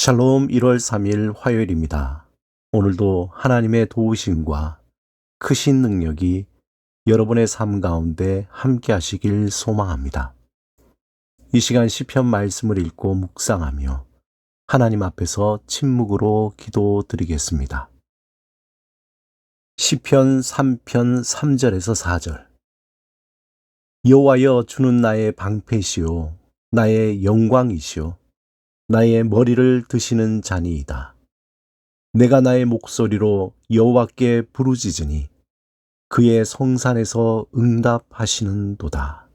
샬롬 1월 3일 화요일입니다. 오늘도 하나님의 도우심과 크신 능력이 여러분의 삶 가운데 함께 하시길 소망합니다. 이 시간 시편 말씀을 읽고 묵상하며 하나님 앞에서 침묵으로 기도드리겠습니다. 시편 3편 3절에서 4절. 여호와여, 주는 나의 방패시요 나의 영광이시요 나의 머리를 드시는 자니이다. 내가 나의 목소리로 여호와께 부르짖으니 그의 성산에서 응답하시는도다.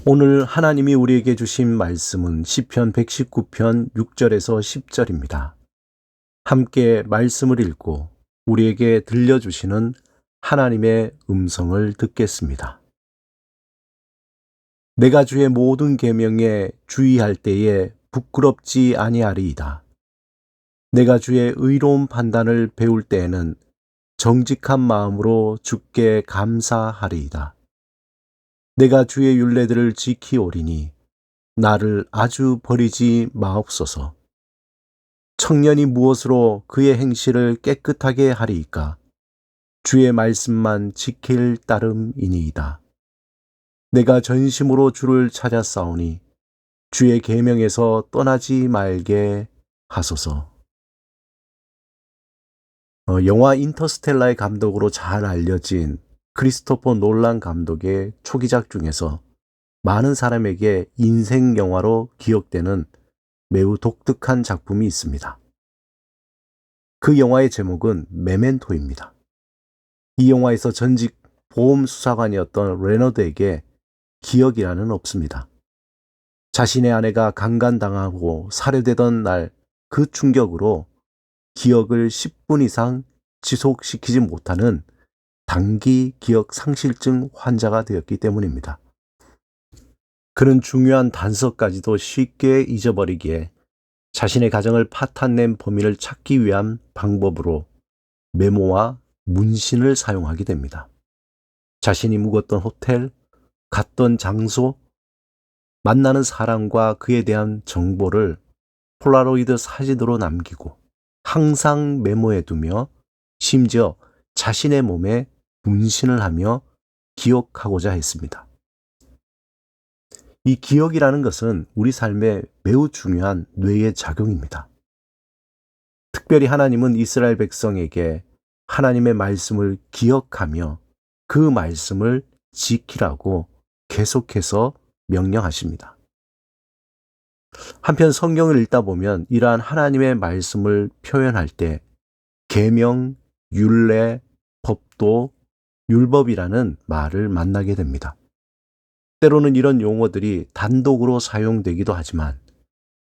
오늘 하나님이 우리에게 주신 말씀은 시편 119편 6절에서 10절입니다. 함께 말씀을 읽고 우리에게 들려주시는 하나님의 음성을 듣겠습니다. 내가 주의 모든 계명에 주의할 때에 부끄럽지 아니하리이다. 내가 주의 의로운 판단을 배울 때에는 정직한 마음으로 주께 감사하리이다. 내가 주의 율례들을 지키오리니 나를 아주 버리지 마옵소서. 청년이 무엇으로 그의 행실을 깨끗하게 하리이까? 주의 말씀만 지킬 따름이니이다. 내가 전심으로 주를 찾아 싸우니 주의 계명에서 떠나지 말게 하소서. 영화 인터스텔라의 감독으로 잘 알려진 크리스토퍼 놀란 감독의 초기작 중에서 많은 사람에게 인생 영화로 기억되는 매우 독특한 작품이 있습니다. 그 영화의 제목은 메멘토입니다. 이 영화에서 전직 보험 수사관이었던 레너드에게 기억이라는 없습니다. 자신의 아내가 강간당하고 살해되던 날 그 충격으로 기억을 10분 이상 지속시키지 못하는 단기 기억 상실증 환자가 되었기 때문입니다. 그는 중요한 단서까지도 쉽게 잊어버리기에 자신의 가정을 파탄낸 범인을 찾기 위한 방법으로 메모와 문신을 사용하게 됩니다. 자신이 묵었던 호텔, 갔던 장소, 만나는 사람과 그에 대한 정보를 폴라로이드 사진으로 남기고 항상 메모해두며 심지어 자신의 몸에 문신을 하며 기억하고자 했습니다. 이 기억이라는 것은 우리 삶에 매우 중요한 뇌의 작용입니다. 특별히 하나님은 이스라엘 백성에게 하나님의 말씀을 기억하며 그 말씀을 지키라고 계속해서 명령하십니다. 한편 성경을 읽다 보면 이러한 하나님의 말씀을 표현할 때 계명, 율례, 법도, 율법이라는 말을 만나게 됩니다. 때로는 이런 용어들이 단독으로 사용되기도 하지만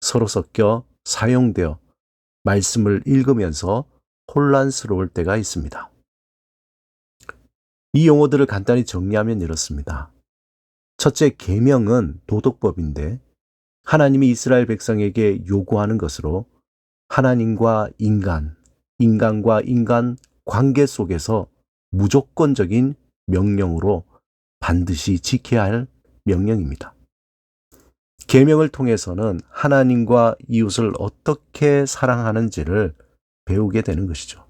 서로 섞여 사용되어 말씀을 읽으면서 혼란스러울 때가 있습니다. 이 용어들을 간단히 정리하면 이렇습니다. 첫째, 계명은 도덕법인데 하나님이 이스라엘 백성에게 요구하는 것으로 하나님과 인간, 인간과 인간 관계 속에서 무조건적인 명령으로 반드시 지켜야 할 명령입니다. 계명을 통해서는 하나님과 이웃을 어떻게 사랑하는지를 배우게 되는 것이죠.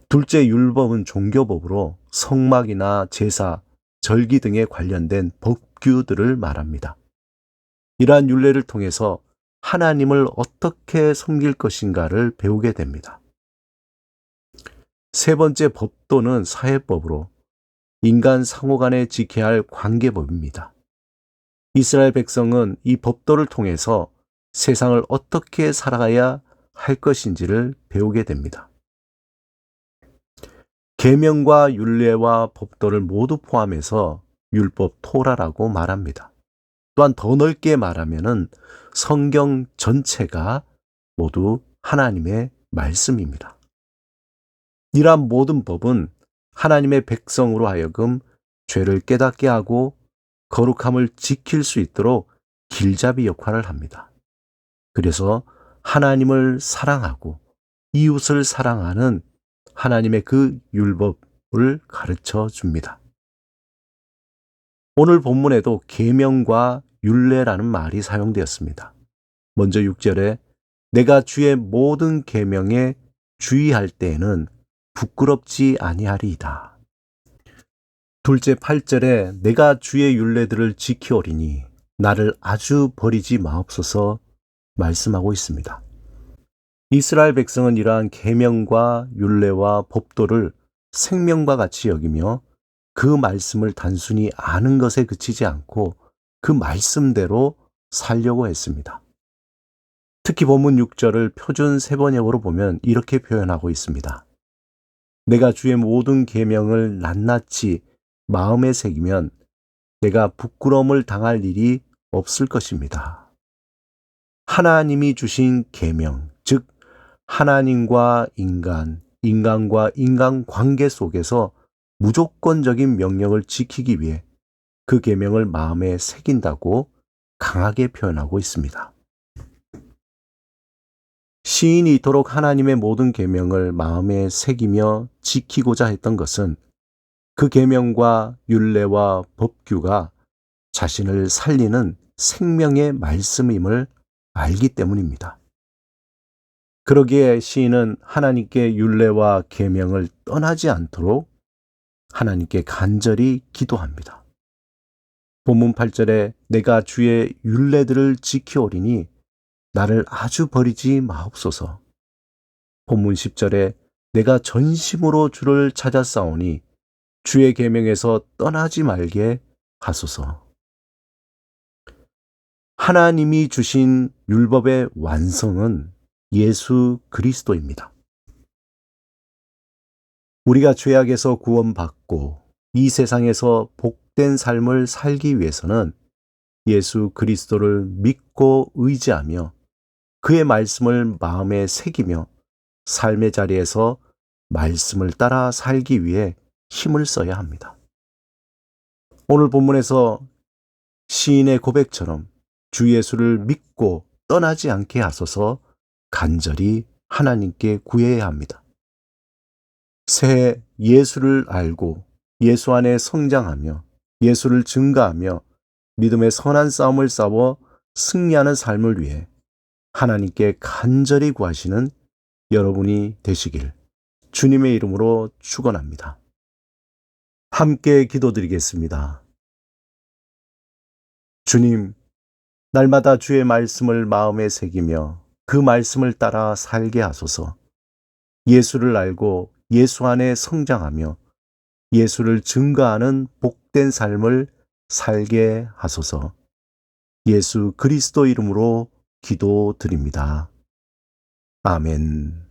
둘째, 율법은 종교법으로 성막이나 제사, 절기 등에 관련된 법규들을 말합니다. 이러한 율례를 통해서 하나님을 어떻게 섬길 것인가를 배우게 됩니다. 세 번째, 법도는 사회법으로 인간 상호 간에 지켜야 할 관계법입니다. 이스라엘 백성은 이 법도를 통해서 세상을 어떻게 살아가야 할 것인지를 배우게 됩니다. 계명과 율례와 법도를 모두 포함해서 율법 토라라고 말합니다. 또한 더 넓게 말하면은 성경 전체가 모두 하나님의 말씀입니다. 이러한 모든 법은 하나님의 백성으로 하여금 죄를 깨닫게 하고 거룩함을 지킬 수 있도록 길잡이 역할을 합니다. 그래서 하나님을 사랑하고 이웃을 사랑하는 하나님의 그 율법을 가르쳐 줍니다. 오늘 본문에도 계명과 율례라는 말이 사용되었습니다. 먼저 6절에 내가 주의 모든 계명에 주의할 때에는 부끄럽지 아니하리이다. 둘째 8절에 내가 주의 율례들을 지키오리니 나를 아주 버리지 마옵소서 말씀하고 있습니다. 이스라엘 백성은 이러한 계명과 율례와 법도를 생명과 같이 여기며 그 말씀을 단순히 아는 것에 그치지 않고 그 말씀대로 살려고 했습니다. 특히 본문 6절을 표준 세번역으로 보면 이렇게 표현하고 있습니다. 내가 주의 모든 계명을 낱낱이 마음에 새기면 내가 부끄러움을 당할 일이 없을 것입니다. 하나님이 주신 계명, 즉 하나님과 인간, 인간과 인간 관계 속에서 무조건적인 명령을 지키기 위해 그 계명을 마음에 새긴다고 강하게 표현하고 있습니다. 시인이 이토록 하나님의 모든 계명을 마음에 새기며 지키고자 했던 것은 그 계명과 율례와 법규가 자신을 살리는 생명의 말씀임을 알기 때문입니다. 그러기에 시인은 하나님께 율례와 계명을 떠나지 않도록 하나님께 간절히 기도합니다. 본문 8절에 내가 주의 율례들을 지키오리니 나를 아주 버리지 마옵소서. 본문 10절에 내가 전심으로 주를 찾아싸우니 주의 계명에서 떠나지 말게 하소서. 하나님이 주신 율법의 완성은 예수 그리스도입니다. 우리가 죄악에서 구원받고 이 세상에서 복된 삶을 살기 위해서는 예수 그리스도를 믿고 의지하며 그의 말씀을 마음에 새기며 삶의 자리에서 말씀을 따라 살기 위해 힘을 써야 합니다. 오늘 본문에서 시인의 고백처럼 주 예수를 믿고 떠나지 않게 하소서 간절히 하나님께 구해야 합니다. 새해 예수를 알고 예수 안에 성장하며 예수를 증거하며 믿음의 선한 싸움을 싸워 승리하는 삶을 위해 하나님께 간절히 구하시는 여러분이 되시길 주님의 이름으로 축원합니다. 함께 기도드리겠습니다. 주님, 날마다 주의 말씀을 마음에 새기며 그 말씀을 따라 살게 하소서. 예수를 알고 예수 안에 성장하며 예수를 증거하는 복된 삶을 살게 하소서. 예수 그리스도 이름으로 기도드립니다. 아멘.